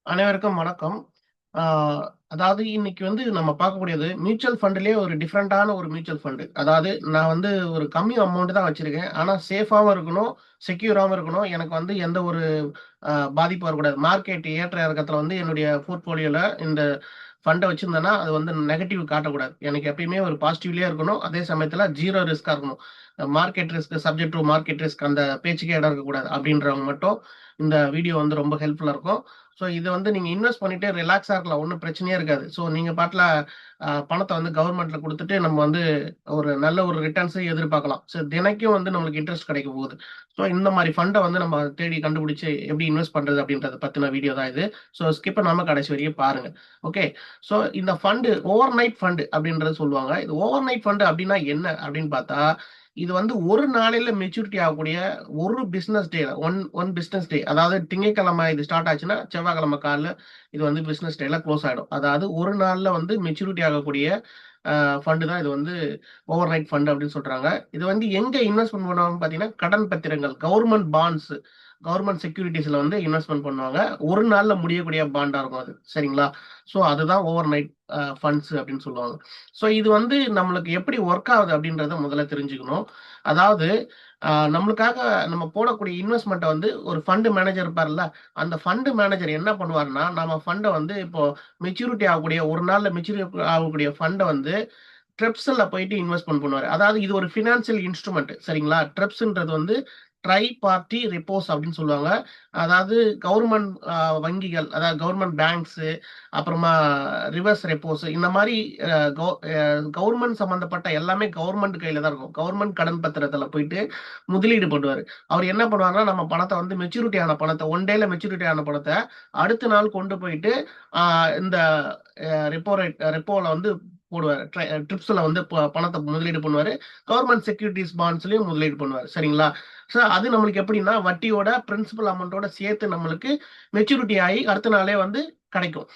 அனைவருக்கும் வணக்கம். ஆ அதாவது இன்னைக்கு வந்து நம்ம பார்க்கக்கூடியது மியூச்சுவல் ஃபண்ட்லயே ஒரு டிஃபரண்டான ஒரு மியூச்சுவல் ஃபண்ட். அதாவது நான் வந்து ஒரு கம்மி அமௌண்ட் தான் வச்சிருக்கேன். ஆனா சேஃபாவும் இருக்கணும், செக்யூராவும் இருக்கணும். எனக்கு வந்து எந்த ஒரு பாதிப்பும் வரக்கூடாது. மார்க்கெட் ஏற்ற இறக்கத்துல வந்து என்னுடைய போர்ட்ஃபோலியோல இந்த ஃபண்ட வச்சிருந்தேன்னா, அது வந்து நெகட்டிவ் காட்டக்கூடாது. எனக்கு எப்பயுமே ஒரு பாசிட்டிவ்லயே இருக்கணும். அதே சமயத்துல 0 ரிஸ்க்கா இருக்கணும். Market risk, subject to market risk அந்த பேச்சுக்கே இடம் இருக்கக்கூடாது. அப்படின்றவங்க மட்டும் இந்த வீடியோ வந்து ரொம்ப ஹெல்ப்ஃபுல்லா இருக்கும். ஸோ இத வந்து நீங்க இன்வெஸ்ட் பண்ணிட்டு ரிலாக்ஸா இருக்கலாம். ஒண்ணும் பிரச்சனையே இருக்காது. ஸோ நீங்க பாட்டுல பணத்த வந்து கவர்மெண்ட்ல குடுத்துட்டு நம்ம வந்து ஒரு நல்ல ஒரு ரிட்டர்ன்ஸ எதிர்பார்க்கலாம். ஸோ தினைக்கும் வந்து நம்மளுக்கு இன்ட்ரெஸ்ட் கிடைக்க போகுது. ஸோ இந்த மாரி ஃபண்ட வந்து நம்ம தேடி கண்டுபிடிச்சு எப்படி இன்வெஸ்ட் பண்றது அப்படின்றத பத்தின வீடியோ தான் இது. ஸோ ஸ்கிப் பண்ணாம கடைசி வரைக்கும் பாருங்க. ஓகே. ஸோ இந்த ஃபண்ட் ஓவர் நைட் ஃபண்ட் அப்படின்றது சொல்லுவாங்க. இது ஓவர் நைட் ஃபண்ட் அப்படின்னா என்ன அப்படின்னு பார்த்தா, இது வந்து ஒரு நாளையில மெச்சூரிட்டி ஆகக்கூடிய ஒரு business day one one business day. அதாவது திங்கட்கிழமை இது ஸ்டார்ட் ஆச்சுன்னா, செவ்வாய்க்கிழமை காலைல இது வந்து பிசினஸ் டேல க்ளோஸ் ஆயிடும். அதாவது ஒரு நாள்ல வந்து மெச்சூரிட்டி ஆகக்கூடிய ஃபண்ட் தான் இது வந்து ஓவர் நைட் ஃபண்ட் அப்படின்னு சொல்றாங்க. இது வந்து எங்க இன்வெஸ்ட்மென்ட் பண்ணுவாங்கன்னு பார்த்தீங்கன்னா, கடன் பத்திரங்கள், கவர்ன்மென்ட் பாண்ட்ஸ், கவர்ன்மென்ட் செக்யூரிட்டீஸ்ல வந்து இன்வெஸ்ட்மென்ட் பண்ணுவாங்க. ஒரு நாள்ல முடியக்கூடிய பாண்டா இருக்கும் அது. சரிங்களா? ஸோ அதுதான் ஓவர் நைட் ஃபண்ட்ஸ் அப்படின்னு சொல்லுவாங்க. ஸோ இது வந்து நம்மளுக்கு எப்படி ஒர்க் ஆகுது அப்படின்றத முதல்ல தெரிஞ்சுக்கணும். அதாவது நம்மளுக்காக நம்ம போடக்கூடிய இன்வெஸ்ட்மெண்ட்ட வந்து ஒரு ஃபண்ட் மேனேஜர் இருப்பார்ல, அந்த ஃபண்ட் மேனேஜர் என்ன பண்ணுவாருன்னா, நம்ம ஃபண்ட வந்து இப்போ மெச்சூரிட்டி ஆகக்கூடிய ஒரு நாள்ல மெச்சூரிட்டி ஆகக்கூடிய ஃபண்ட வந்து ட்ரெப்ஸ்ல போயிட்டு இன்வெஸ்ட்மென்ட் பண்ணுவாரு. அதாவது இது ஒரு பினான்சியல் இன்ஸ்ட்ருமெண்ட் சரிங்களா? ட்ரெப்ஸ்ன்றது வந்து ட்ரை பார்ட்டி ரெப்போஸ் அப்படின்னு சொல்லுவாங்க. அதாவது கவர்ன்மென்ட் வங்கிகள், அதாவது கவர்ன்மென்ட் பேங்க்ஸ், அப்புறமா ரிவர்ஸ் ரெப்போஸ் இந்த மாரி அ கவ அ கவர்ன்மென்ட் சம்பந்தப்பட்ட எல்லாமே கவர்ன்மென்ட் கையில தான் இருக்கும். கவர்ன்மென்ட் கடன் பத்திரத்துல போயிட்டு முதலீடு பண்ணுவாரு. அவர் என்ன பண்ணுவாருன்னா, நம்ம பணத்த வந்து மெச்சூரிட்டி ஆன பணத்த ஒன் டேல மெச்சூரிட்டி ஆன பணத்த அடுத்த நாள் கொண்டு போயிட்டு ஆ இந்த ரெப்போல வந்து போடுவாரு. ட்ரிப்ஸ்ல வந்து பணத்த முதலீடு பண்ணுவாரு. கவர்ன்மென்ட் செக்யூரிட்டீஸ் பாண்ட்ஸ்லயும் முதலீடு பண்ணுவாரு. சரிங்களா? அது நம்மளுக்கு எப்படின்னா, வட்டியோட பிரின்சிபல் அமௌண்டோட சேர்த்து நம்மளுக்கு மெச்சூரிட்டி ஆயி அடுத்த நாளே வந்து கிடைக்கும்.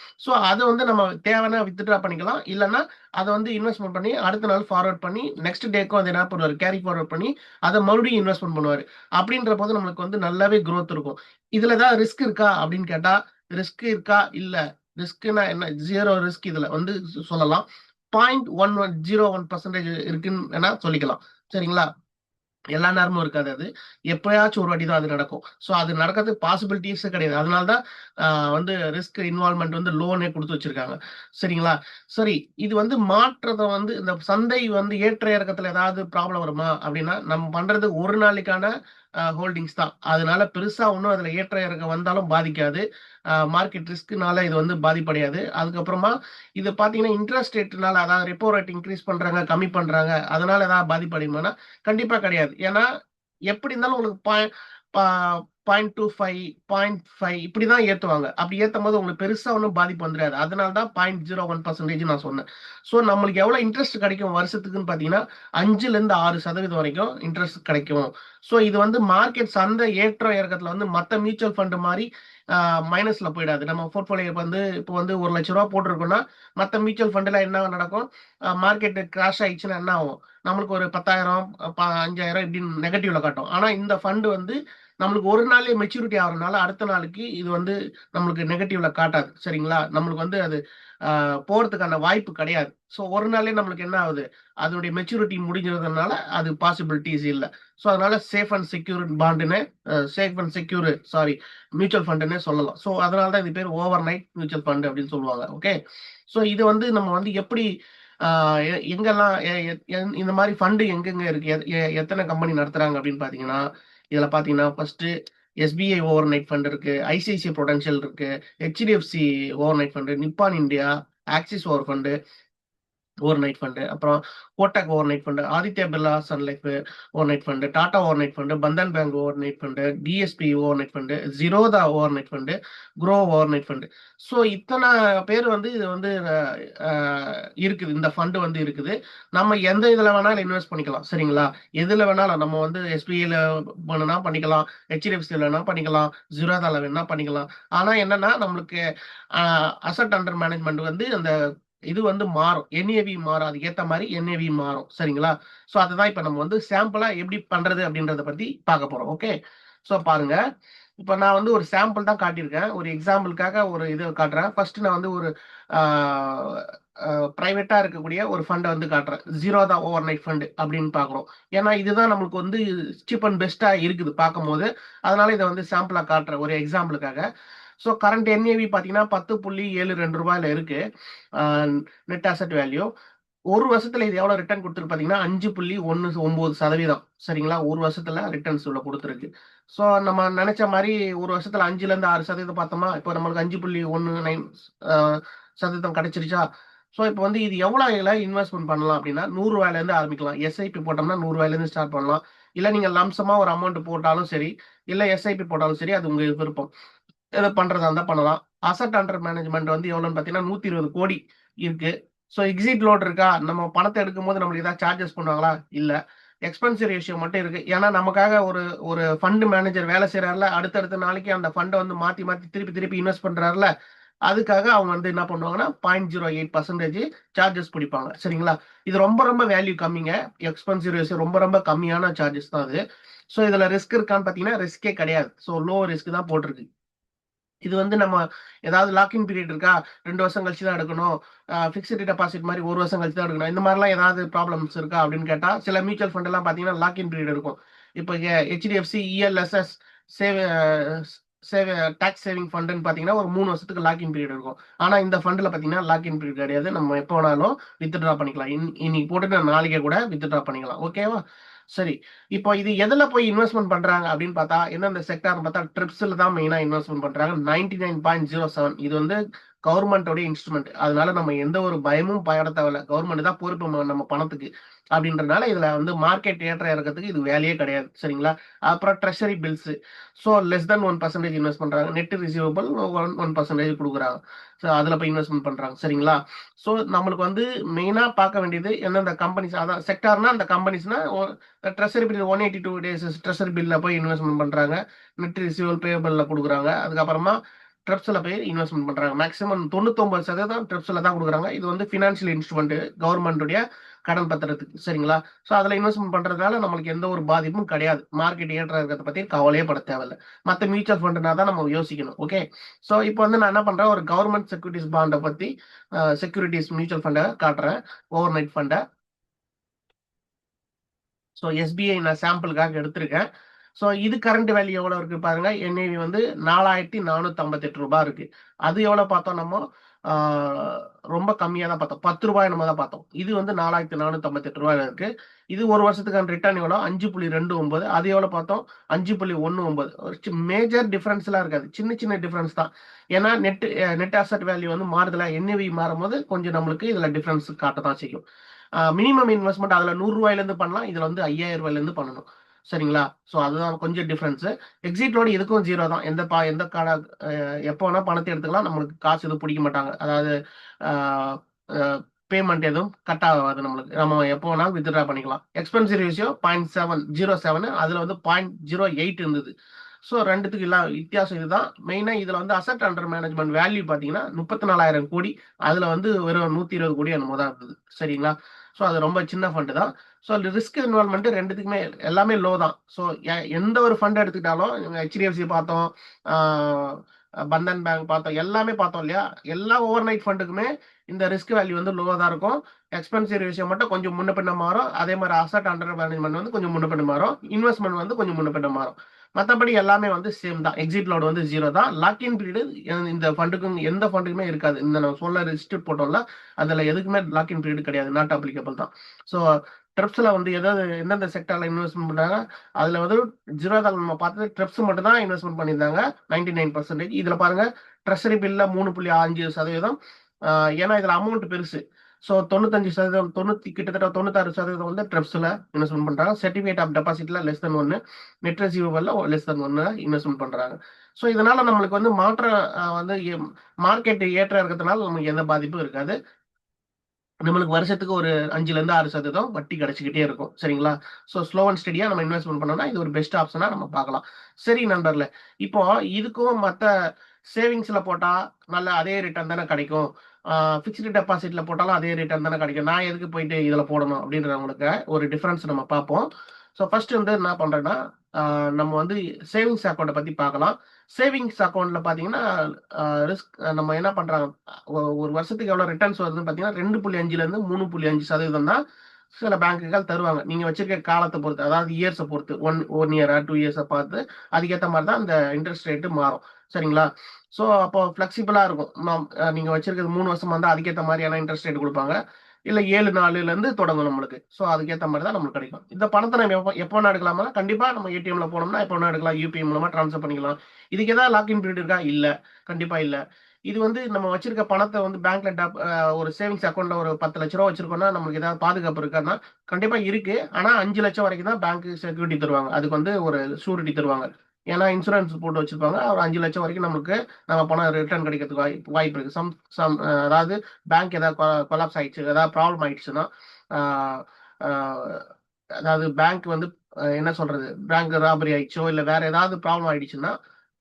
அத வந்து நம்ம தேவைன்னா வித்ட்ரா பண்ணிக்கலாம். இல்லன்னா அத வந்து இன்வெஸ்ட்மென்ட் பண்ணி அடுத்த நாள் ஃபார்வர்ட் பண்ணி நெக்ஸ்ட் டேக்கும் அத என்ன பண்ணுவாரு, கேரி ஃபார்வர்ட் பண்ணி அத மறுபடியும் இன்வெஸ்ட்மென்ட் பண்ணுவாரு. அப்படின்ற போது நம்மளுக்கு வந்து நல்லாவே குரோத் இருக்கும். இதுல ஏதாவது ரிஸ்க் இருக்கா அப்படின்னு கேட்டா, ரிஸ்க் இருக்கா? இல்ல. ரிஸ்க்னா என்ன? 0 ரிஸ்க் இதுல வந்து சொல்லலாம். 0.1101% இருக்குன்னு வேணா சொல்லிக்கலாம். சரிங்களா? எல்லா நேரமும் இருக்காது அது. எப்பயாச்சும் ஒரு வாட்டி தான் அது நடக்கும். அது நடக்கிறதுக்கு பாசிபிலிட்டீஸே கிடையாது. அதனால தான் அ வந்து ரிஸ்க் இன்வால்வ்மென்ட் வந்து லோனே குடுத்து வச்சிருக்காங்க. சரிங்களா? சரி. இது வந்து மாற்றத்த வந்து இந்த சந்தை வந்து ஏற்ற இறக்கத்துல ஏதாவது ப்ராப்ளம் வருமா? அப்டின்னா, நம்ம பண்றது ஒரு நாளைக்கான ஹோல்டிங்ஸ் தான். அதனால பெருசா ஒண்ணும் அதுல ஏற்ற இறக்கம் வந்தாலும் பாதிக்காது. மார்க்கெட் ரிஸ்க்னால இது வந்து பாதிப்படையாது. அதுக்கப்புறமா இது பார்த்தீங்கன்னா, இன்ட்ரஸ்ட் ரேட்னால அதாவது ரெப்போ ரேட் இன்கிரீஸ் பண்றாங்க, கம்மி பண்றாங்க. அதனால ஏதாவது பாதிப்படையுமான்னா, கண்டிப்பா கிடையாது. ஏன்னா, எப்படி இருந்தாலும் உங்களுக்கு ப 0.25, 0.5 இப்படிதான் ஏத்துவாங்க. அப்படி ஏத்தும்போது உங்களுக்கு பெருசா ஒண்ணும் பாதிப்பு வந்துராது. அதனால தான் 0.01% நான் சொன்னேன். நம்மளுக்கு எவ்வளவு இன்ட்ரெஸ்ட் கிடைக்கும் வருஷத்துக்குன்னு பார்த்தீங்கன்னா, 5லிருந்து 6% வரைக்கும் இன்ட்ரெஸ்ட் கிடைக்கும். இது வந்து மார்க்கெட் சந்தை ஏற்றம் இறக்கத்துல வந்து மத்த மியூச்சுவல் ஃபண்ட் மாரி மைனஸ்ல போயிடாது. நம்ம போர்ட்ஃபோலியோ வந்து இப்போ வந்து ரூ. 1,00,000 போட்டிருக்கோம்னா, மத்த மியூச்சுவல் ஃபண்ட்ல என்ன நடக்கும்? மார்க்கெட் கிராஷ் ஆயிடுச்சுன்னா என்ன ஆகும்? நம்மளுக்கு ஒரு 10,000 5,000 இப்படின்னு நெகட்டிவ்ல காட்டும். ஆனா இந்த ஃபண்ட் வந்து நம்மளுக்கு ஒரு நாள்லயே மெச்சூரிட்டி ஆகுறனால, அடுத்த நாளைக்கு இது வந்து நம்மளுக்கு நெகட்டிவ்ல காட்டாது. சரிங்களா? நம்மளுக்கு வந்து அது போறதுக்கான வாய்ப்பு கிடையாது. ஒரு நாள்லயே நம்மளுக்கு என்ன ஆகுது? அதனுடைய மெச்சூரிட்டி முடிஞ்சிறதுனால அது பாசிபிலிட்டீஸ் இல்ல. அதனால சேஃப் அண்ட் செக்யூர் பாண்டுன்னு safe and secure sorry mutual ஃபண்டுன்னே சொல்லலாம். அதனால தான் இது பேர் ஓவர் நைட் மியூச்சுவல் ஃபண்ட் அப்படின்னு சொல்லுவாங்க. ஓகே. இது வந்து நம்ம வந்து எப்படி ஆ எங்கெல்லாம் இந்த மாரி ஃபண்ட் எங்கெங்க இருக்கு? எத்தன கம்பெனி நடத்துறாங்க அப்படின்னு பார்த்தீங்கன்னா, இதுல பார்த்தீங்கன்னா, first SBI overnight fund இருக்கு. ஐசிஐசிஐ புரூடென்ஷியல் இருக்கு. HDFC overnight fund, Nippon India, Axis over fund overnight fund. அப்புறம் Kotak overnight fund, Aditya Birla Sun Life overnight fund, Tata overnight fund, Bandhan bank overnight fund, DSP overnight fund, Zerodha overnight fund, Groww overnight fund. இத்தன பேர் வந்து இது வந்து அ இருக்குது. இந்த fund வந்து இருக்குது. நம்ம எந்த இதுல வேணாலும் இன்வெஸ்ட் பண்ணிக்கலாம். சரிங்களா? எதுல வேணாலும் நம்ம வந்து எஸ்பிஐல பண்ணுனா பண்ணிக்கலாம். ஹெச்டிஎஃப்சில வேணா பண்ணிக்கலாம். ஜிரோதால வேணா பண்ணிக்கலாம். ஆனா என்னன்னா, நம்மளுக்கு அ அசெட் அண்டர் மேனேஜ்மென்ட் வந்து அந்த இது வந்து மாறும். என்ஏவி மாறும். அதுக்கு ஏத்த மாரி என்ஏவி மாறும். சரிங்களா? அதுதான் இப்ப நம்ம வந்து சாம்பிளா எப்படி பண்றது அப்படின்றத பத்தி பார்க்க போறோம். ஓகே. ஸோ பாருங்க, இப்போ நான் வந்து ஒரு சாம்பிள் தான் காட்டியிருக்கேன். ஒரு எக்ஸாம்பிளுக்காக ஒரு இது காட்டுறேன். ஃபர்ஸ்ட் நான் வந்து ஒரு பிரைவேட்டா இருக்கக்கூடிய ஒரு ஃபண்டை வந்து காட்டுறேன். ஜீரோதா ஓவர் நைட் ஃபண்ட் அப்படின்னு பார்க்குறோம். ஏன்னா இதுதான் நம்மளுக்கு வந்து சீப் அண்ட் பெஸ்டா இருக்குது பார்க்கும்போது. அதனால இதை வந்து சாம்பிளா காட்டுறேன் ஒரு எக்ஸாம்பிளுக்காக. ஸோ கரண்ட் என்ஏவி பார்த்தீங்கன்னா 10.72 இருக்கு. Net asset value. ஒரு வருஷத்துல இது எவ்வளவு ரிட்டர்ன் கொடுத்துருக்கு பாத்தீங்கன்னா 5.19%. சரிங்களா? ஒரு வருஷத்துல ரிட்டர்ன்ஸ் உள்ள கொடுத்துருக்கு. ஸோ நம்ம நினைச்ச மாதிரி ஒரு வருஷத்துல 5ல இருந்து 6% பார்த்தோமா, இப்போ நம்மளுக்கு 5.19% கிடைச்சிருச்சா? ஸோ இப்போ வந்து இது எவ்வளவு இன்வெஸ்ட்மெண்ட் பண்ணலாம் அப்படின்னா, 100 ரூபாயில இருந்து ஆரம்பிக்கலாம். எஸ்ஐபி போட்டோம்னா 100 ரூபாயில இருந்து ஸ்டார்ட் பண்ணலாம். இல்ல நீங்க லம்சமா ஒரு அமௌண்ட் போட்டாலும் சரி, இல்ல எஸ்ஐபி போட்டாலும் சரி, அது உங்க விருப்பம். எதை பண்றதா இருந்தா பண்ணலாம். அசட் அண்டர் மேனேஜ்மெண்ட் வந்து எவ்வளவுன்னு பாத்தீங்கன்னா 120 கோடி இருக்கு. ஸோ எக்ஸிட் லோட் இருக்கா? நம்ம பணத்தை எடுக்கும் போது நம்மளுக்கு ஏதாவது சார்ஜஸ் பண்ணுவாங்களா? இல்ல. எக்ஸ்பென்ஸ் ரேஷியோ மட்டும் இருக்கு. ஏன்னா நமக்காக ஒரு ஒரு ஃபண்ட் மேனேஜர் வேலை செய்யறாருல, அடுத்தடுத்த நாளைக்கு அந்த ஃபண்டை வந்து மாத்தி மாத்தி திருப்பி திருப்பி இன்வெஸ்ட் பண்றாருல, அதுக்காக அவங்க வந்து என்ன பண்ணுவாங்கன்னா 0.08% சார்ஜஸ் பிடிப்பாங்க. சரிங்களா? இது ரொம்ப ரொம்ப வேல்யூ கம்மிங்க. எக்ஸ்பென்சிவ் ரேஷியோ ரொம்ப ரொம்ப கம்மியான சார்ஜஸ் தான் அது. ஸோ இதுல ரிஸ்க் இருக்கான்னு பாத்தீங்கன்னா ரிஸ்கே கிடையாது. ஸோ லோ ரிஸ்க் தான் போட்டிருக்கு. இது வந்து நம்ம ஏதாவது லாக்இன் பீரியட் இருக்கா? 2 வருஷம் கழிச்சு தான் எடுக்கணும். ஃபிக்ஸ்டு டெபாசிட் மாரி 1 வருஷம் கழிச்சு தான் எடுக்கணும். இந்த மாரிலாம் ஏதாவது ப்ராப்ளம்ஸ் இருக்கா அப்படின்னு கேட்டா, சில மியூச்சுவல் ஃபண்ட் எல்லாம் பார்த்தீங்கன்னா, லாக்இன் பீரியட் இருக்கும். இப்போ HDFC, ELSS save save tax saving ஃபண்டுன்னு பார்த்தீங்கன்னா, ஒரு 3 வருஷத்துக்கு லாக்இன் பீரியட் இருக்கும். ஆனா இந்த ஃபண்ட்ல பார்த்தீங்கன்னா, லாக்இன் பீரியட் கிடையாது. நம்ம எப்போ வேணாலும் வித்ட்ரா பண்ணிக்கலாம். இன்னைக்கு போட்டுட்டு நாளைக்கே கூட வித்ட்ரா பண்ணிக்கலாம். ஓகேவா? சரி. இப்போ இது எதுல போய் இன்வெஸ்ட்மென்ட் பண்றாங்க அப்படின்னு பார்த்தா, எந்தெந்த செக்டார்னு பார்த்தா ட்ரிப்ஸ்ல தான் மெயினா இன்வெஸ்ட்மென்ட் பண்றாங்க. 99.07 இது வந்து கவர்மெண்டோட இன்ஸ்ட்ருமெண்ட். அதனால நம்ம எந்த ஒரு பயமும் பட தேவையில்ல. கவர்மெண்ட் தான் பொறுப்பு நம்ம பணத்துக்கு. அப்படின்றனால இதுல வந்து மார்க்கெட் ஏற்ற இறக்கத்துக்கு இது வேலையே கிடையாது. சரிங்களா? அப்புறம் treasury bills. So less than 1% invest பண்றாங்க. நெட் ரிசீவபிள் 1% கொடுக்குறாங்க. ஸோ அதுல போய் இன்வெஸ்ட்மெண்ட் பண்றாங்க. சரிங்களா? ஸோ நம்மளுக்கு வந்து மெயினா பார்க்க வேண்டியது எந்தெந்த கம்பெனிஸ், அதான் செக்டார்னா அந்த கம்பெனிஸ்னா ட்ரெஷரி பில் 182 days ட்ரெஷரி பில்ல போய் இன்வெஸ்ட்மெண்ட் பண்றாங்க. நெட் ரிசீவல் பேபிள்ல கொடுக்குறாங்க. அதுக்கப்புறமா ட்ரெப்ஸ்ல போய் இன்வெஸ்ட்மெண்ட் பண்றாங்க. மேக்ஸிமம் 99% ட்ரெப்ஸ்ல தான் கொடுக்குறாங்க. இது வந்து பினான்சியல் இன்ஸ்ட்ருமெண்ட், கவர்மெண்டுடைய கடன் பத்திரத்துக்கு. சரிங்களா? ஸோ அதுல இன்வெஸ்ட்மெண்ட் பண்றதுனால நம்மளுக்கு எந்த ஒரு பாதிப்பும் கிடையாது. மார்க்கெட் ஏற்ற இருக்கிறத பத்தி கவலையே பட தேவையில்ல. மற்ற மியூச்சுவல் ஃபண்ட்னா தான் நம்ம யோசிக்கணும். ஓகே. ஸோ இப்போ வந்து நான் என்ன பண்றேன், ஒரு கவர்மெண்ட் செக்யூரிட்டிஸ் பாண்டை பத்தி செக்யூரிட்டிஸ் மியூச்சுவல் ஃபண்டை காட்டுறேன். ஓவர் நைட் ஃபண்டை. ஸோ எஸ்பிஐ நான் சாம்பிளுக்காக எடுத்திருக்கேன். ஸோ இது கரண்ட் வேல்யூ எவ்வளோ இருக்கு பாருங்க. என்ஏவி வந்து 4458 ரூபாய் இருக்கு. அது எவ்வளோ பார்த்தோம் நம்ம? ரொம்ப கம்மியாக தான் பார்த்தோம். 10 ரூபாய் நம்ம தான் பார்த்தோம். இது வந்து 4458 ரூபாயில இருக்கு. இது ஒரு வருஷத்துக்கான ரிட்டர்ன் எவ்வளோ? 5.29. அது எவ்வளோ பார்த்தோம்? 5.19. மேஜர் டிஃபரன்ஸ்லாம் இருக்காது. சின்ன சின்ன டிஃபரன்ஸ் தான். ஏன்னா நெட் அசெட் வேல்யூ வந்து மாறுதல, என்ஏவி மாறும்போது கொஞ்சம் நம்மளுக்கு இதுல டிஃபரன்ஸ் காட்ட தான் செய்யும். மினிமம் இன்வெஸ்ட்மெண்ட் அதுல 100 ரூபாயில இருந்து பண்ணலாம். இதுல வந்து 5000 ரூபாயில இருந்து பண்ணணும். சரிங்களா? ஸோ அதுதான் கொஞ்சம் டிஃபரன்ஸ். எக்ஸிட் லோடு இதுக்கும் ஜீரோ தான். எந்த கால எப்போ வேணா பணத்தை எடுத்துக்கலாம். நம்மளுக்கு காசு எதுவும் பிடிக்க மாட்டாங்க. அதாவது பேமெண்ட் எதுவும் கட் ஆகாது நம்மளுக்கு. நம்ம எப்போ வேணாலும் வித்ட்ரா பண்ணிக்கலாம். எக்ஸ்பென்சிவ் ரேஷியோ 0.707, அதுல வந்து 0.08 இருந்தது. ஸோ ரெண்டுத்துக்கு இல்ல வித்தியாசம் இதுதான். மெயினா இதுல வந்து அசட் அண்டர் மேனேஜ்மெண்ட் வேல்யூ பாத்தீங்கன்னா 34,000 கோடி. அதுல வந்து வெறும் 120 கோடி என்னமோ தான் இருந்தது. சரிங்களா? ஸோ அது ரொம்ப சின்ன ஃபண்டு தான். ஸோ ரிஸ்க் இன்வால்மெண்ட் ரெண்டுத்துக்குமே எல்லாமே லோ தான். ஸோ எந்த ஒரு ஃபண்ட் எடுத்துக்கிட்டாலும் ஹெச்டிஎஃப்சி பார்த்தோம், பந்தன் பேங்க் பார்த்தோம், எல்லாமே பார்த்தோம் இல்லையா? எல்லா ஓவர் நைட் ஃபண்டுக்குமே இந்த ரிஸ்க் வேல்யூ வந்து லோவா தான் இருக்கும். எக்ஸ்பென்சிவ் ரேஷியோ மட்டும் கொஞ்சம் முன்ன பின்ன மாறும். அதே மாதிரி அசட் அண்டர் மேனேஜ்மெண்ட் வந்து கொஞ்சம் முன்ன பின்ன மாறும். இன்வெஸ்ட்மெண்ட் வந்து கொஞ்சம் முன்ன பின்ன மாறும். மற்றபடி எல்லாமே வந்து சேம் தான். எக்ஸிட் லோடு வந்து ஜீரோ தான். லாக்இன் பீரியட் இந்த ஃபண்டுக்கும் எந்த ஃபண்டுக்குமே இருக்காது. இந்த நம்ம சொல்ல ரிஜிஸ்டர் போட்டோம்ல, அதுல எதுக்குமே லாக்இன் பீரியட் கிடையாது. நாட் அப்ளிகபிள் தான். ஸோ ட்ரெப்ஸ்ல வந்து எதாவது எந்தெந்த செக்டர்ல இன்வெஸ்ட்மெண்ட் பண்றாங்க, அதுல வந்து ஜீரோதால் நம்ம பார்த்தது ட்ரெப்ஸ் மட்டும் தான் இன்வெஸ்ட்மெண்ட் பண்ணியிருந்தாங்க 99%. இதுல பாருங்க ட்ரெஷரி பில்ல 3.5%. ஏன்னா இதுல அமௌண்ட் பெருசு. ஸோ 95%, கிட்டத்தட்ட 96% வந்து ட்ரெப்ஸ்ல இன்வெஸ்ட்மெண்ட் பண்றாங்க. சர்டிஃபிகேட் ஆஃப் டெபாசிட்ல லெஸ் தென் 1, நெட் ரிசீவபிள்ல லெஸ் தென் 1 இன்வெஸ்ட்மெண்ட் பண்றாங்க. ஸோ இதனால நம்மளுக்கு வந்து வந்து மார்க்கெட் ஏற்ற இருக்கிறதுனால நமக்கு எந்த பாதிப்பும் இருக்காது. நம்மளுக்கு வருஷத்துக்கு ஒரு 5ல இருந்து 6% வட்டி கிடைச்சிக்கிட்டே இருக்கும். சரிங்களா? ஸோ ஸ்லோ அண்ட் ஸ்டடியா நம்ம இன்வெஸ்ட்மெண்ட் பண்ணோம்னா இது ஒரு பெஸ்ட் ஆப்ஷனா நம்ம பார்க்கலாம். சரி நண்பர்களே, இப்போ இதுக்கும் மற்ற சேவிங்ஸ்ல போட்டா நல்ல அதே ரிட்டர்ன் தானே கிடைக்கும். ஃபிக்ஸ்டு டெபாசிட்ல போட்டாலும் அதே ரிட்டர்ன் தானே கிடைக்கும். நான் எதுக்கு போயிட்டு இதுல போடணும் அப்படின்றவங்களுக்கு ஒரு டிஃபரன்ஸ் நம்ம பார்ப்போம். ஸோ ஃபர்ஸ்ட் வந்து என்ன பண்றேன்னா, நம்ம வந்து சேவிங்ஸ் அக்கௌண்ட்டை பத்தி பார்க்கலாம். சேவிங்ஸ் அக்கௌண்ட்ல பார்த்தீங்கன்னா, ரிஸ்க் நம்ம என்ன பண்றாங்க, ஒரு வருஷத்துக்கு எவ்வளோ ரிட்டர்ன்ஸ் வருதுன்னு பார்த்தீங்கன்னா, 2.5லேருந்து 3.5% தான் சில பேங்குகள் தருவாங்க. நீங்க வச்சிருக்க காலத்த பொறுத்து, அதாவது இயர்ஸ பொறுத்து. 1 இயரா, 2 இயர்ஸா பார்த்து, அதுக்கேத்த மாரி தான் அந்த இன்ட்ரெஸ்ட் ரேட்டு மாறும். சரிங்களா? ஸோ, அப்போ ஃப்ளெக்சிபிளா இருக்கும். நீங்க வச்சிருக்கிறது 3 வருஷமா இருந்தா, அதுக்கேத்த மாரியான இன்ட்ரெஸ்ட் ரேட் குடுப்பாங்க. இல்ல 7 நாளுலேருந்து தொடங்கும் நம்மளுக்கு. ஸோ, அதுக்கேத்த மாரி தான் நம்மளுக்கு கிடைக்கும். இந்த பணத்த நம்ம எப்ப வேணா எடுக்கலாமா? கண்டிப்பா நம்ம ஏடிஎம்ல போனோம்னா, எப்ப வேணா எடுக்கலாம். யுபிஐ மூலமா ட்ரான்ஸ்ஃபர் பண்ணிக்கலாம். இதுக்கு ஏதாவது லாக்இன் பீரியட் இருக்கா? இல்ல. கண்டிப்பா இல்ல. இது வந்து நம்ம வச்சிருக்க பணத்த வந்து பேங்க்ல ஒரு சேவிங்ஸ் அக்கவுண்ட்ல ஒரு ரூ. 10,00,000 வச்சிருக்கோம்னா, நமக்கு ஏதாவது பாதுகாப்பு இருக்கான்னா, கண்டிப்பா இருக்கு. ஆனா 5,00,000 வரைக்கும் தான் பேங்க் செக்யூரிட்டி தருவாங்க. அதுக்கு வந்து ஒரு ஷூரிட்டி தருவாங்க. ஏன்னா இன்சூரன்ஸ் போட்டு வச்சிருப்பாங்க. ஒரு 5,00,000 வரைக்கும் நமக்கு நம்ம பணம் ரிட்டர்ன் கிடைக்கிறதுக்கு வாய்ப்பு இருக்கு. சம் சம் அதாவது பேங்க் ஏதாவது கொலாப்ஸ் ஆயிடுச்சு, ஏதாவது ப்ராப்ளம் ஆயிடுச்சுன்னா, ஆ ஆ அதாவது பேங்க் வந்து என்ன சொல்றது? பேங்க் ராபரி ஆயிடுச்சோ, இல்ல வேற ஏதாவது ப்ராப்ளம் ஆயிடுச்சுன்னா,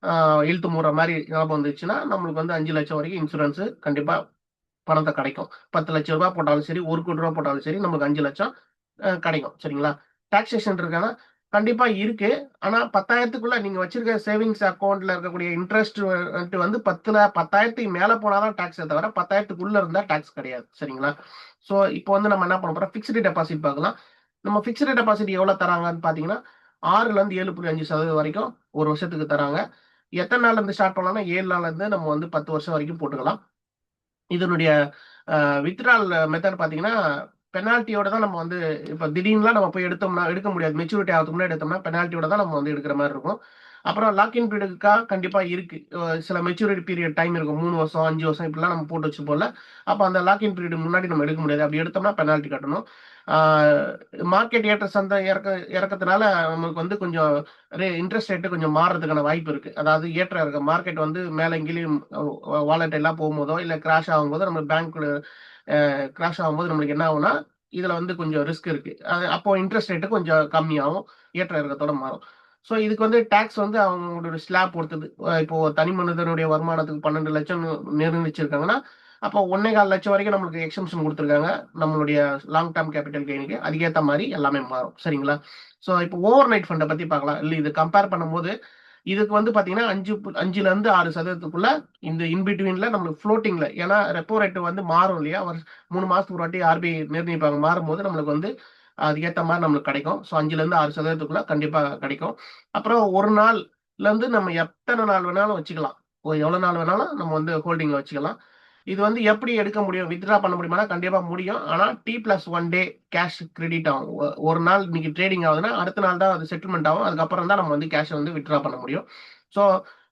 ஆ இழுத்து மூடுற மாரி ஞாபகம் வந்துச்சுன்னா, நம்மளுக்கு வந்து 5,00,000 வரைக்கும் இன்சூரன்ஸ் கண்டிப்பா பணத்த கிடைக்கும். ரூ. 10,00,000 போட்டாலும் சரி, ரூ. 1,00,00,000 போட்டாலும் சரி, நமக்கு 5,00,000 கிடைக்கும். சரிங்களா? டாக்ஸேஷன் இருக்கான்னா, கண்டிப்பா இருக்கு. ஆனா 10,000க்குள்ள நீங்க வச்சிருக்க சேவிங்ஸ் அக்கவுண்ட்ல இருக்கக்கூடிய இன்ட்ரெஸ்ட் வந்துட்டு வந்து 10,000க்கு மேல போனா தான் டாக்ஸே தவிர, 10,000க்குள்ள இருந்தா டாக்ஸ் கிடையாது. சரிங்களா? ஸோ, இப்போ வந்து நம்ம என்ன பண்ண போறோம், ஃபிக்ஸ்டு டெபாசிட் பார்க்கலாம். நம்ம ஃபிக்ஸ்டு டெபாசிட் எவ்வளோ தராங்கன்னு பார்த்தீங்கன்னா, 6லேருந்து 7.5% வரைக்கும் 1 வருஷத்துக்கு தராங்க. எத்தன நாள்லேருந்து ஸ்டார்ட் பண்ணலாம்னா, 7 நாள்லேருந்து நம்ம வந்து 10 வருஷம் வரைக்கும் போட்டுக்கலாம். இதனுடைய வித்ட்ரால் மெத்தட் பார்த்தீங்கன்னா, பெனால்டியோட தான் நம்ம வந்து இப்ப திடீர்னுலாம் நம்ம போய் எடுத்தோம்னா எடுக்க முடியாது. மெச்சூரிட்டி ஆகறதுக்கு முன்னாடி எடுத்தோம்னா, பெனால்டியோட தான் நம்ம வந்து எடுக்கிற மாரி இருக்கும். அப்புறம் லாக்இன் பீரியடுக்கா கண்டிப்பா இருக்கு. சில மெச்சூரிட்டி பீரியட் டைம் இருக்கும். 3 வருஷம், 5 வருஷம் இப்படிலாம் நம்ம போட்டு வச்சிருப்போம்ல. அப்ப அந்த லாக்இன் பீரியட் முன்னாடி நம்ம எடுக்க முடியாது. அப்படி எடுத்தோம்னா பெனால்டி கட்டணும். ஆ மார்க்கெட் ஏற்ற சந்தை இறக்கத்தினால நமக்கு வந்து கொஞ்சம் இன்ட்ரெஸ்ட் ரேட் கொஞ்சம் மாறுறதுக்கான வாய்ப்பு இருக்கு. அதாவது ஏற்ற இறக்கம் மார்க்கெட் வந்து மேல கீழயும் வாலடைலா போகும்போதோ, இல்ல கிராஷ் ஆகும்போது நம்ம பேங்க் கிராஷ் ஆகும்போது நம்மளுக்கு என்ன ஆகும்னா, இதுல வந்து கொஞ்சம் ரிஸ்க் இருக்கு. அப்போ இன்ட்ரெஸ்ட் ரேட் கொஞ்சம் கம்மியாகும். ஏற்ற இறக்கத்தோட மாறும். ஸோ இதுக்கு வந்து டாக்ஸ் வந்து அவங்களோட ஸ்லாப் பொறுத்தது. இப்போ தனி மனிதனுடைய வருமானத்துக்கு 12,00,000 நிர்ணயிச்சிருக்காங்கன்னா, அப்போ 1,4,00,000 வரைக்கும் நம்மளுக்கு எக்ஸம்ஷன் குடுத்துருக்காங்க. நம்மளுடைய லாங் டெர்ம் கேபிட்டல் கெயினுக்கு. அதுக்கேத்த மாரி எல்லாமே மாறும். சரிங்களா? ஸோ இப்போ ஓவர் நைட் ஃபண்ட பத்தி பார்க்கலாம். இல்ல இது கம்பேர் பண்ணும்போது, இதுக்கு வந்து பார்த்தீங்கன்னா 5லேருந்து 6% இந்த இன் பிட்வீன்ல நம்மளுக்கு ஃப்ளோட்டிங்ல ஏன்னா ரெப்போ ரேட் வந்து மாறும் இல்லையா? 3 மாசத்துக்கு ஒரு வாட்டி ஆர்பிஐ நிர்ணயிப்பாங்க. மாறும்போது நம்மளுக்கு வந்து அதுக்கேத்த மாரி நம்மளுக்கு கிடைக்கும். ஸோ 5லேருந்து 6% கண்டிப்பா கிடைக்கும். அப்புறம் 1 நாள்லருந்து நம்ம எத்தன நாள் வேணாலும் வச்சுக்கலாம். எவ்வளோ நாள் வேணாலும் நம்ம வந்து ஹோல்டிங்ல வச்சுக்கலாம். இது வந்து எப்படி எடுக்க முடியும்? வித்ட்ரா பண்ண முடியுமானா, கண்டிப்பா முடியும். ஆனா T+1 டே கேஷ் கிரெடிட் ஆகும். ஒரு நாள் இன்னைக்கு ட்ரேடிங் ஆகுதுன்னா, அடுத்த நாள் தான் அது செட்டில்மென்ட் ஆகும். அதுக்கப்புறம் தான் நம்ம வந்து கேஷ வந்து வித்ட்ரா பண்ண முடியும். ஸோ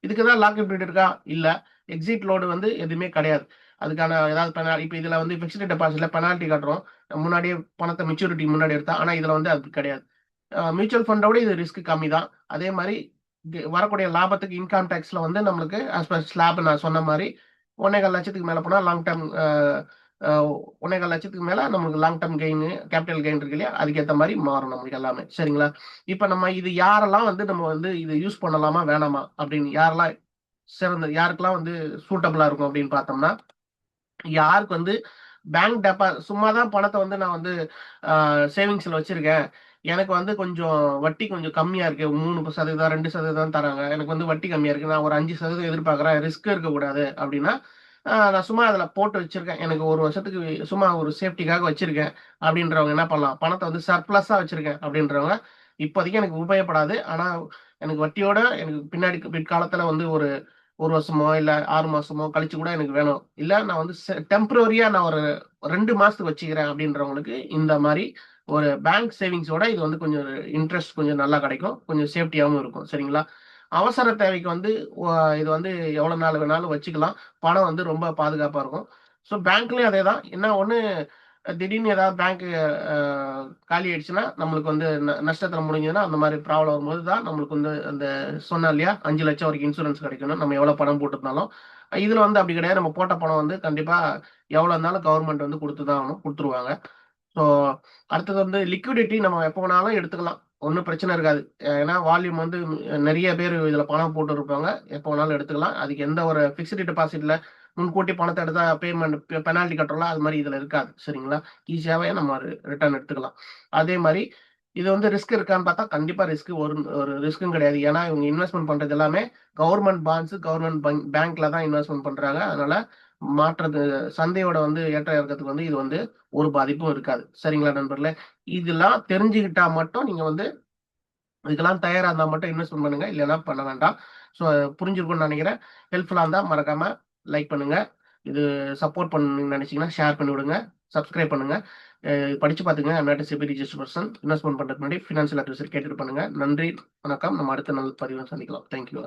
இதுக்கு தான் லாக்இன் பீரியட் இருக்கா? இல்ல. எக்ஸிட் லோடு வந்து எதுவுமே கிடையாது. அதுக்கான ஏதாவது இப்ப இதுல வந்து பிக்ஸ்டு டெபாசிட்ல பெனால்டி கட்டுறோம். முன்னாடியே பணத்த மெச்சூரிட்டி முன்னாடி எடுத்தா. ஆனா இதுல வந்து அது கிடையாது. மியூச்சுவல் ஃபண்ட விட இது ரிஸ்க் கம்மி தான். அதே மாரி வரக்கூடிய லாபத்துக்கு இன்கம் டாக்ஸ்ல வந்து நம்மளுக்கு ஆஸ் பர் ஸ்லாப் நான் சொன்ன மாரி 1,4 லட்சத்துக்கு மேல போனா லாங் டெர்ம் அ 1,4 லட்சத்துக்கு மேல நமக்கு லாங் டெர்ம் கேப்பிட்டல் கெயின் இருக்கு இல்லையா? அதுக்கேத்த மாரி மாறும் நம்மளுக்கு எல்லாமே. சரிங்களா? இப்ப நம்ம இது யாரெல்லாம் வந்து நம்ம வந்து இத யூஸ் பண்ணலாமா? வேணாமா? அப்படின்னு யாரெல்லாம் யாருக்கெல்லாம் வந்து சூட்டபிளா இருக்கும் அப்படின்னு பார்த்தோம்னா, யாருக்கு வந்து பேங்க் சும்மா தான் பணத்த வந்து நான் வந்து சேவிங்ஸ்ல வச்சிருக்கேன். எனக்கு வந்து கொஞ்சம் வட்டி கொஞ்சம் கம்மியா இருக்கு. 3% 2% தராங்க. எனக்கு வந்து வட்டி கம்மியா இருக்கு. நான் ஒரு 5% எதிர்பார்க்குறேன். ரிஸ்க் இருக்கக்கூடாது அப்டின்னா, நான் சும்மா அதுல போட்டு வச்சிருக்கேன். எனக்கு 1 வருஷத்துக்கு சும்மா ஒரு சேஃப்டிக்காக வச்சிருக்கேன். அப்டின்றவங்க என்ன பண்ணலாம்? பணத்த வந்து சர்ப்ளஸா வச்சிருக்கேன் அப்டின்றவங்க, இப்போதைக்கு எனக்கு உபயோகப்படாது. ஆனா எனக்கு வட்டியோட எனக்கு பின்னாடி பிற்காலத்துல வந்து ஒரு 1 வருஷமோ, இல்ல 6 மாசமோ கழிச்சு கூட எனக்கு வேணும். இல்ல நான் வந்து டெம்பரரியா நான் ஒரு 2 மாசத்துக்கு வச்சுக்கிறேன் அப்டின்றவங்களுக்கு, இந்த மாரி ஒரு பேங்க் சேவிங்ஸோட இது வந்து கொஞ்சம் இன்ட்ரெஸ்ட் கொஞ்சம் நல்லா கிடைக்கும். கொஞ்சம் சேஃப்டியாவும் இருக்கும். சரிங்களா? அவசர தேவைக்கு வந்து ஒ இது வந்து எவ்வளோ நாள் வேணாலும் வச்சுக்கலாம். பணம் வந்து ரொம்ப பாதுகாப்பா இருக்கும். ஸோ பேங்க்லயும் அதேதான். என்ன ஒண்ணு திடீர்னு ஏதாவது பேங்க் அ காலி ஆயிடுச்சுன்னா, நம்மளுக்கு வந்து நஷ்டத்துல முடிஞ்சதுன்னா, அந்த மாரி ப்ராப்ளம் வரும்போது தான் நம்மளுக்கு வந்து அந்த சொன்னேன் இல்லையா? 5,00,000 வரைக்கும் இன்சூரன்ஸ் கிடைக்கணும். நம்ம எவ்வளோ பணம் போட்டிருந்தாலும். இதுல வந்து அப்படி கிடையாது. நம்ம போட்ட பணம் வந்து கண்டிப்பா எவ்வளோ இருந்தாலும் கவர்மெண்ட் வந்து குடுத்து தான் ஆகணும். குடுத்துருவாங்க. ஸோ, அடுத்தது வந்து லிக்விடிட்டி நம்ம எப்ப வேணாலும் எடுத்துக்கலாம். ஒண்ணும் பிரச்சனை இருக்காது. ஏன்னா வால்யூம் வந்து நெறைய பேர் இதுல பணம் போட்டிருப்பாங்க. எப்ப வேணாலும் எடுத்துக்கலாம். அதுக்கு எந்த ஒரு பிக்ஸ்டு டெபாசிட்ல முன்கூட்டி பணத்த எடுத்தா பேமெண்ட் பெனால்டி கட்டுறோம்ல, அது மாரி இதுல இருக்காது. சரிங்களா? ஈஸியாவே நம்ம ரிட்டர்ன் எடுத்துக்கலாம். அதே மாரி இது வந்து ரிஸ்க் இருக்கான்னு பார்த்தா கண்டிப்பா ஒரு ஒரு ரிஸ்க்கும் கிடையாது. ஏன்னா இவங்க இன்வெஸ்ட்மெண்ட் பண்றது எல்லாமே கவர்மெண்ட் பாண்ட்ஸ், கவர்மெண்ட் பேங்க்ல தான் இன்வெஸ்ட்மெண்ட் பண்றாங்க. அதனால மாற்றது சந்தையோட வந்து ஏற்ற இறக்கத்துக்கு வந்து இது வந்து ஒரு பாதிப்பும் இருக்காது. சரிங்களா நண்பர்களே? இதெல்லாம் தெரிஞ்சுக்கிட்டா மட்டும் நீங்க வந்து இதுக்கெல்லாம் தயாரா இருந்தா மட்டும் இன்வெஸ்ட்மெண்ட் பண்ணுங்க. இல்லைன்னா பண்ண வேண்டாம். ஸோ புரிஞ்சிருக்கும்னு நினைக்கிறேன். ஹெல்ப்ஃபுல்லா இருந்தா மறக்காம லைக் பண்ணுங்க. இது சப்போர்ட் பண்ணணும்னு நினைச்சீங்கன்னா ஷேர் பண்ணி விடுங்க. சப்ஸ்கிரைப் பண்ணுங்க. படிச்சு பார்த்துங்க. I'm not a SEBI registered person. Investment பண்றதுக்கு முன்னாடி ஃபினான்ஷியல் அட்வைசர் கேட்டுட்டு பண்ணுங்க. நன்றி, வணக்கம். நம்ம அடுத்த நல்ல பதிவுல சந்திக்கலாம். Thank you.